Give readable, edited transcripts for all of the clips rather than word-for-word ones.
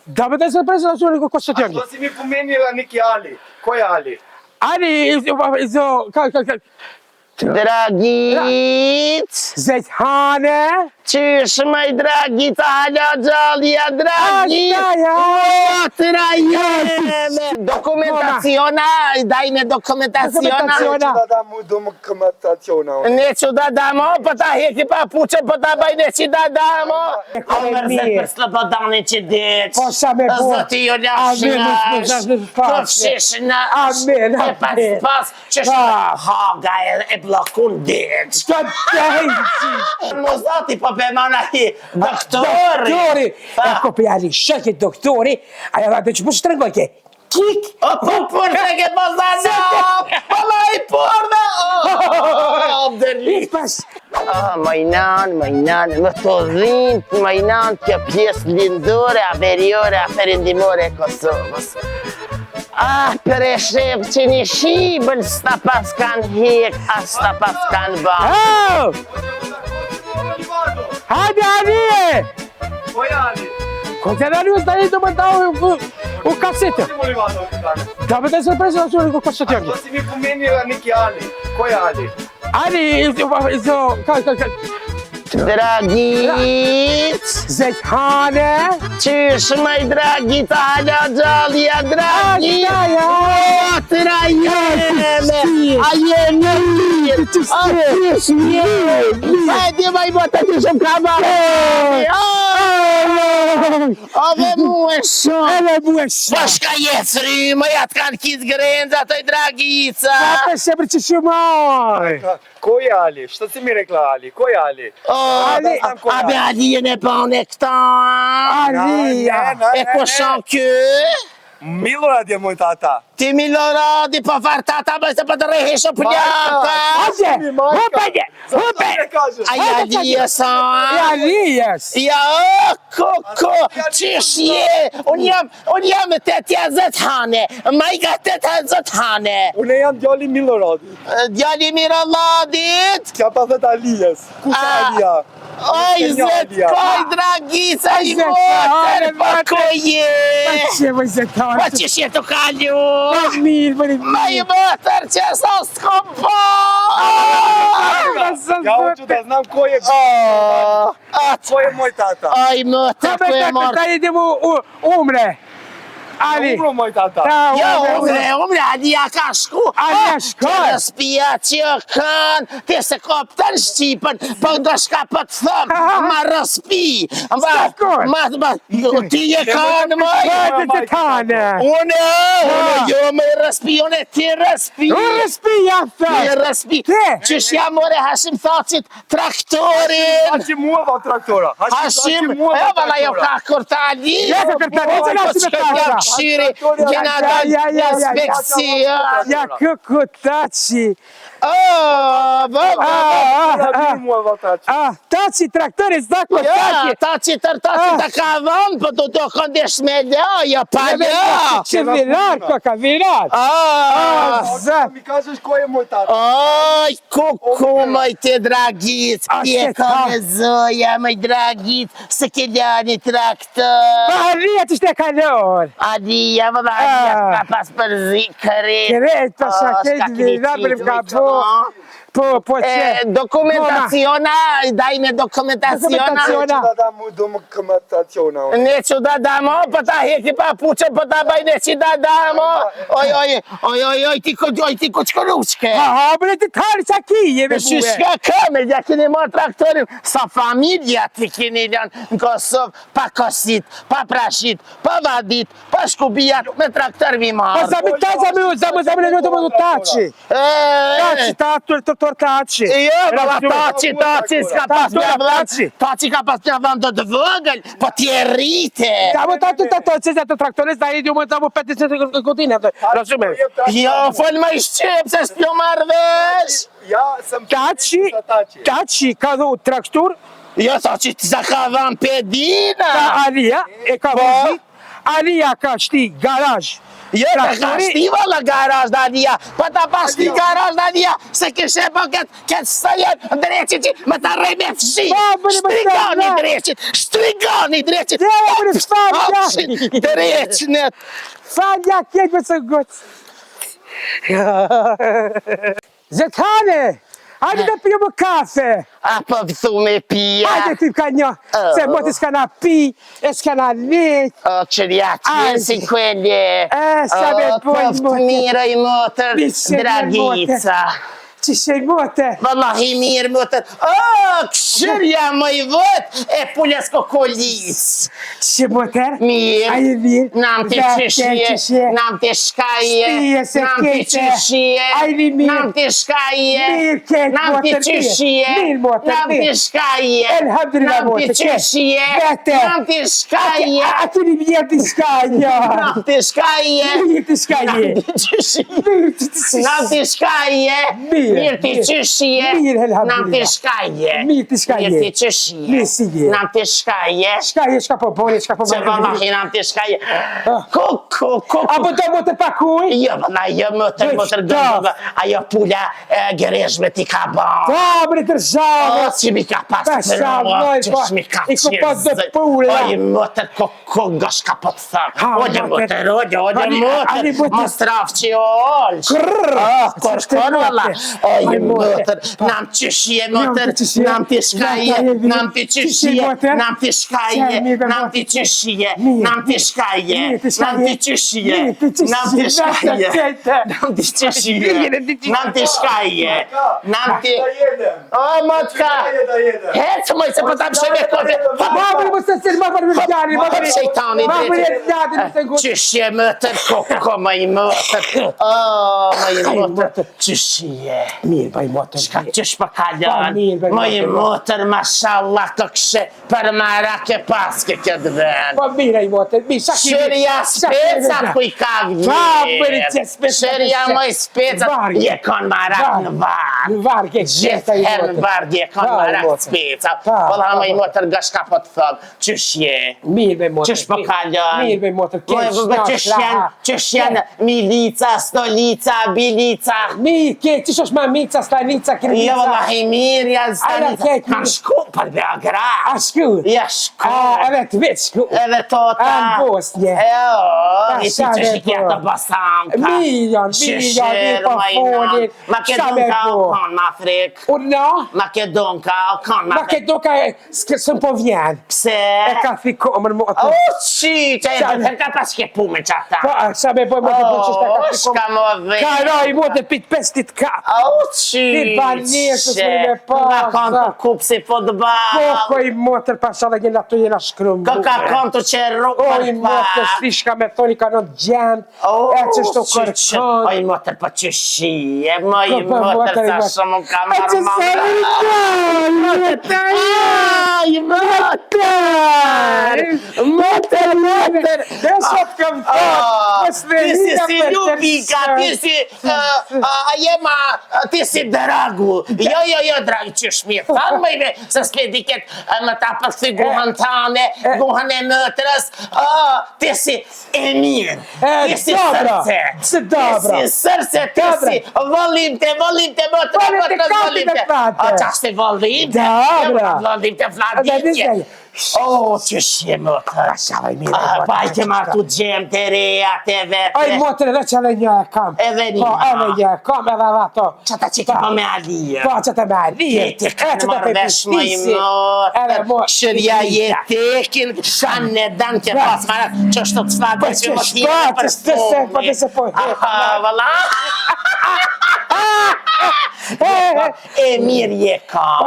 Da me të se prezentacioni ko që t'jani? Što si mi pomenila neki Ali? Ko je Ali? Ali, Dragic! Zejthane! Qysh mëj Dragica, hala gjallja, Dragic! Motra jeme! Dokumentaciona, dajme dokumentaciona. Da dam mu dokumentaciona. Neću da damo, pa ta heki pa puče, pa ta baj neći da damo. A mërzet për slobodani që dit. Po sa me po. Zoti ju lashnash. Këfshishna. E pas që haga e blokun dit. Ska të hejtë! Mo zoti po bemana hi doktori. Doktori! E kopi Ali, shëke doktori, aja da që po shtrëngoj ke. Kik! O po përte ke pozana! Pala i përde! Ik pas! Majnan, më të dhimt, majnan kjo pjesë lindore, averiore, aferindimore e Kosovës. Për e shef që një shibël s'ta pas kanë hek, as s'ta pas kanë ba. Hajde Ali! Ko je Ali? Konzervarius da i do më dao u kasetë. Da me të se prezentacioni ko që t'jani? Što si mi pomenila neki Ali? Ko je Ali? Ali, Dragic! Zejthane! Qysh mëj Dragica, hala gjallja, Dragic! Motra jeme! A jeme mirë! A qysh mirë! Hajde maj bota që shumë ka marrë! Ove mu e shumë! Po shka jetësri, më jatë kanë kitë grenza, toj Dragica! Ka se për që shumaj! Ko je Ali? Što si mi rekla Ali? Ko je Ali? Ali, Abe Alijen e bane këta! Alia! E ko shon kë? Milorad je moj tata. Ti Miloradi po fartata më se po të rehesh o pljaka! Aje! Hupe! Hupe! Aja Alija sa? Alijes! Ja o, qysh je? Unë jam të tja Zethane, majka të tja Zethane. Unë jam djali Miloradit. Djali Miroladit? Kja pa thët Alijes. Kush e Alija? Oj, zet, koj Dragica i motër, pa ko je? Që më Zethane? Pa që shje të kalu? Mirë, bëri Ma i motër që sa s'kom po! Ja unë që da znam ko je ko je moj tata. Aj motër, ko e marrë? Ta idem u umre! Ali! Umro moj tata. Ja, umre, Alija ka shku. Alija shkoj. Që rëspia që kanë, ti se koptën Shqipën, po ndo shka po të thëmë, ma rëspi. Ti je kanë, moj. Zethane! Une, jo me rëspi, une ti rëspi. Unë rëspi jam Ti thë! rëspi. Ti? Qysh jam more Hashim Thacit traktorin. Hashim mua va traktora. Hashim, e vala jo ka kërtali. Ja ka kërtali, që nga si me traktora? Shiri, kena dalë inspekcia. Ja këkutaci! Mua va traktora. Taci, traktore, zako, Ja, taci! taci ta ka dhënë, po do të këndesh me jo, pa jo. Që virar, ka virar! Mi kažeš ko je moj tata. Oj, kuku, moj te Dragic, ti e ka me zoja, moj Dragic, se ke ljani traktor. Alija që shte kalor! Alija, vëlla, Alija, ka pas përzi, këret. Kret, pasha kejt virar, bërim ka po që... Dokumentaciona, dajme dokumentaciona. Da dam mu dokumentaciona. Neću da damo, pa ta heki pa puče, pa ta baj neći da damo. Oj, ti kučkoručke. bre, ti tari qa kije, me buve. Shka këme, ja keni marrë traktorin, sa familja ti keni lënë në Kosovë, pa kosit, pa prashit, pa vadit, pa shkubijat, me traktor mi marrë. Pa zamene në të më taci. Taci. Jo, bala, taci, s'ka pas një vënd, taci ka pas një vënd të vëgël, po ti e rrite. Ta më taci, të traktores, da idi u më të mu 50 godine. Jo, fol më i shqip, se s'pjo marrë vesh. Ja, sam Taci ka dhu traktor, Jo, taci të ka dhën pedina. ka Alija, e ka vëzit, Alija ka shti garaj, Jo, ka shti valla garaj Dalia, pa ta pas shti garaj Dalia, se kishe po këtë sëjen dreqit që me ta rej me fshi. Shtrigani dreqit, dreqnet. Falja keq me së goç. Zetane, hajde të pijmë kafe. Apo pëthu me pija. Hajde ti ka një, se moti s'ka na pi, e s'ka na lek. O, qërja qënë si quelle. Sa me bojnë Po të mirë i motër, Dragica. Që shej mote. Wallahi mirë motër. O, këshërja më i vët e pulles kokolis. Që shej moter? Mirë. Aje mirë. Nam të qëshje, nam të shkaje, nam të qëshje, nam të shkaje, nam të qëshje, nam të shkaje, nam të qëshje, nam të shkaje, A tu një mirë të shkaje. nam të shkaje, Mirë të shkaje. nam të shkaje, mirë të qëshje, nam të shkaje, Mirë të shkaje. mirë të qëshje, nam të shkaje, Shkaje, shka po boni, shka po se vallahi nam të shkaje, Kuku. Apo do mo të pakuj? Jo, valla, jo, motër gëndove, ajo pula gereshme ti ka ban. Da, bre të rëzave. O, që mi ka pas Pa përro, shavnoj, që pa. shmi ka I ku pas do pula. Oj, motër, kuku nga shka po të thëmë. Ha, Oje, motër. motër, oje, Ani, motër, motër. më straf që o olsh. Kërkër, valla. Oje, motër, nam qëshje, motër, nam të shkaje, nam të qëshje, nam të shkaje, nam të qëshje, nam të shkaje, nam të qëshje, nam të shkaje, nam të qëshje, nam të shkaje, nam të... O, motka, hecë mëj se po ta më shëve kote, Mamëri më se ma për mërgjani, Mamëri shejtani, Mamëri e gjati në të gutë. qëshje mëtër, koko më i mëtër, o, më i mëtër, qëshje. Mirë, baj motër. Shka qësh për kalon, më i mëtër, mashallah të këshe, për marake paske këtë vend. Po mirë i motër, mirë, sa ki... Shërja speca ku i ka Mamëri që vjerë, speca shërja të më i speca, Vargë. je kon marak në varë. Në varë ke Gjithë herë në varë je kon marak speca. Valla më i motër nga shka po të thëmë, qësh je? Mirë me motër. Qësh për kalon? Mirë me motër, Qësh janë milica, stolica, bilica? Mirë, ke, qësh është ma mica, stanica, Jo, krinica. vallahi mirë janë Ajna stolica. kek, Kanë shku për Beograd. A shkur? Ja shku. Edhe të vetë shkur. Edhe tota. A në Bosnje. I ti që shikja të basanka. Milion, po folin. Makedonka o kanë në Afrikë. Unë, Makedonka o kanë në Afrikë. Makedoka sëm po vjen. Pse? E ka fikomër O, motër. qi, që e të ka pas ke pume që ata. Po, sa me boj motër po qështë e ka O, shka fikomër. më dhe. Ka roj motër pit 5 ka. O, qi, Ti banesës me me Ka pasa. kanë të kupë si futbal. Koko i motër pasha dhe njëna të jena shkrum. Ka kanë të qeru O i motër slishka me thoni ka në gjend. E që shto kërkon. O i motër po që shije, më i motër sa shumë ka A që marrë sa Ai, motër! Dhe sot kam thot. Ti si Ljubika, ti si dragu. Jo, dragu, që shmi thanë më i me, se s'pe diket më ta përthi guhën tane, guhën e mëtërës, ti si e mirë, ti si sërce, Si dobra. ti si sërce, ti si volim të mëtër, qa si volim të, volim të vladitje. O, që shje mëtër. Bajke marrë tu gjemë të reja, të vete. Oj, motër, edhe që edhe një e kam. Edhe një. Po, edhe një e kam, edhe dhe ato. Qëta që ke po me alije. Po, që të me alije. Ti kanë marrë vesh më i mëtër. Shërja jetekin, kanë në danë të pas marrë, që është të flagë që më t'jene për stumi. Aha, vëlla. E mirë je kam.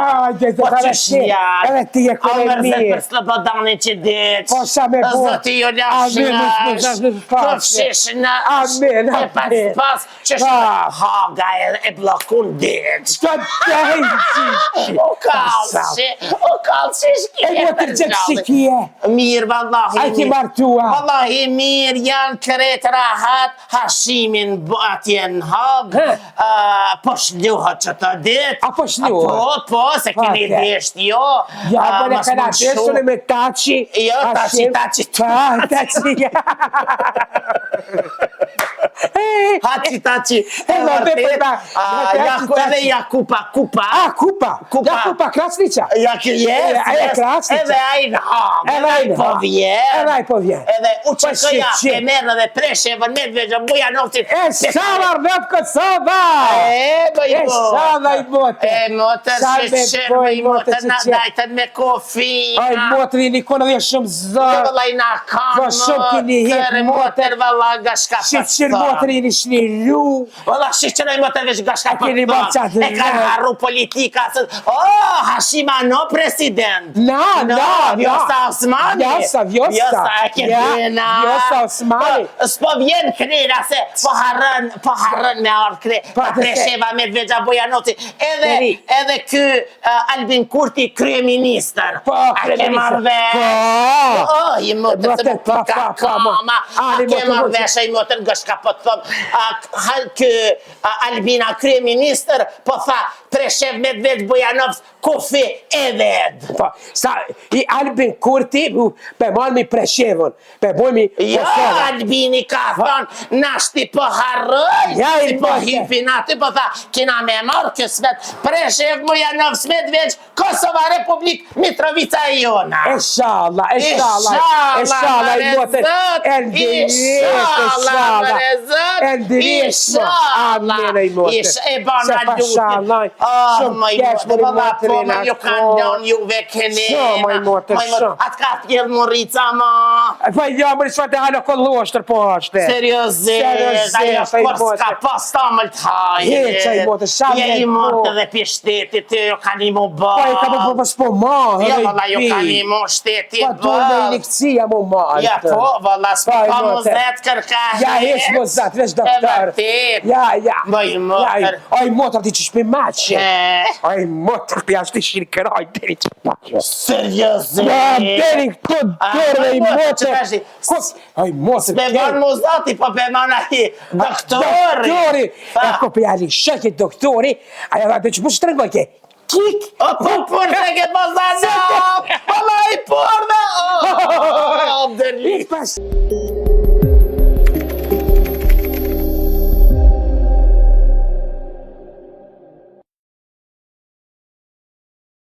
Po që shjanë. Edhe ti e kërë e Amër mirë. për slëpëdani që deq. Po, sa me bo. Zëti jo lashnash. Këfshish në Amen, e pas që shë haga e blokun deq. Ska të hejtë. O kalësi shkje. E motër që të shikje. Mirë, vallahi A ti martua. Vallahi mirë, janë kret rahat, hashimin atje në hab, po shluhët që të dit. A po shluhët? Po, se keni desht jo. Ja, bëne këna deshtune me taci. Jo, taci. Taci. Haci taci. Jako edhe Jakupa, kupa. Kupa. Jakupa Krasnica. Krasnica. Edhe ajnë po vjen. Edhe aj po vjen. Edhe u qëkoja e merë dhe Preshevën, Medvegjën, Bujanovcin. E Savar në Kosova! E Sava i motë. E motër që qërë i motër në dajtën me kofi. Aj motër i nikona dhe shumë zërë. Vëllaj na kanë motër, motër vëlla nga shka Shqyr motër i një shliru. Vëlla shqyr motër veç nga shka keni moqat e kanë harru politika. Hashimano president. Vjosa Osmani. Vjosa Osmani. S'po vjen krera se po harrën me ardhë kre. Presheva Medvegjën Bujanovci. Edhe ky Albin Kurti kryeministër. A ke marrë vesh? I motër se më përka kama. A ke marrë vesh i motër nga shka po të thëmë. Ky Albina kryeministër po tha Preshev Medvegjë Bujanovci kufi edhed. I Albin Kurti pe mojmi Preshevën. Pe mojmi Kosovën. Albini ka thonë nashti po harrëj. Si po hypin aty po tha kina me marrë kësmet Preshev Bujanovci Medvegjë Kosova Republik Mitrovica i jona. Inshallah i motër. Amen i motër. E bana lutin. Shumë po me ju kanë donë juve kenema. Shumë i motër. Atë ka t'jellë Morica ma. Pa jo, më rishfa të halë koloshtër po ashte. Seriozisht, ajo shpër s'ka pas ta më l'tajnë. Heqa i motër, shamë i mortë dhe pi shtetit, të jo kanë i mu bërë. Pa i ka më pas po ma. Ja, valla, jo kanë i mu shtetit bërë. Pa tu me inikcija mu ma. Ja, po, valla, s'pa mu zetë kërkahet. Ja, heq mu zetë, veç doktor. Ja. Bëj motër. Aj motër ti që shpi maqe. Aj motër pi ashtë shirë këraj, deri që maqe. Seriozisht. Deri këto dorë i motër. Aj motër. S'me banë mu zati, po pe mana i doktori. Doktori. E ko pe jali shëkit doktori, aja dhe që përshë të rëngoj ke. Kik! O, për të këtë më zanë! Pëllaj, për dhe!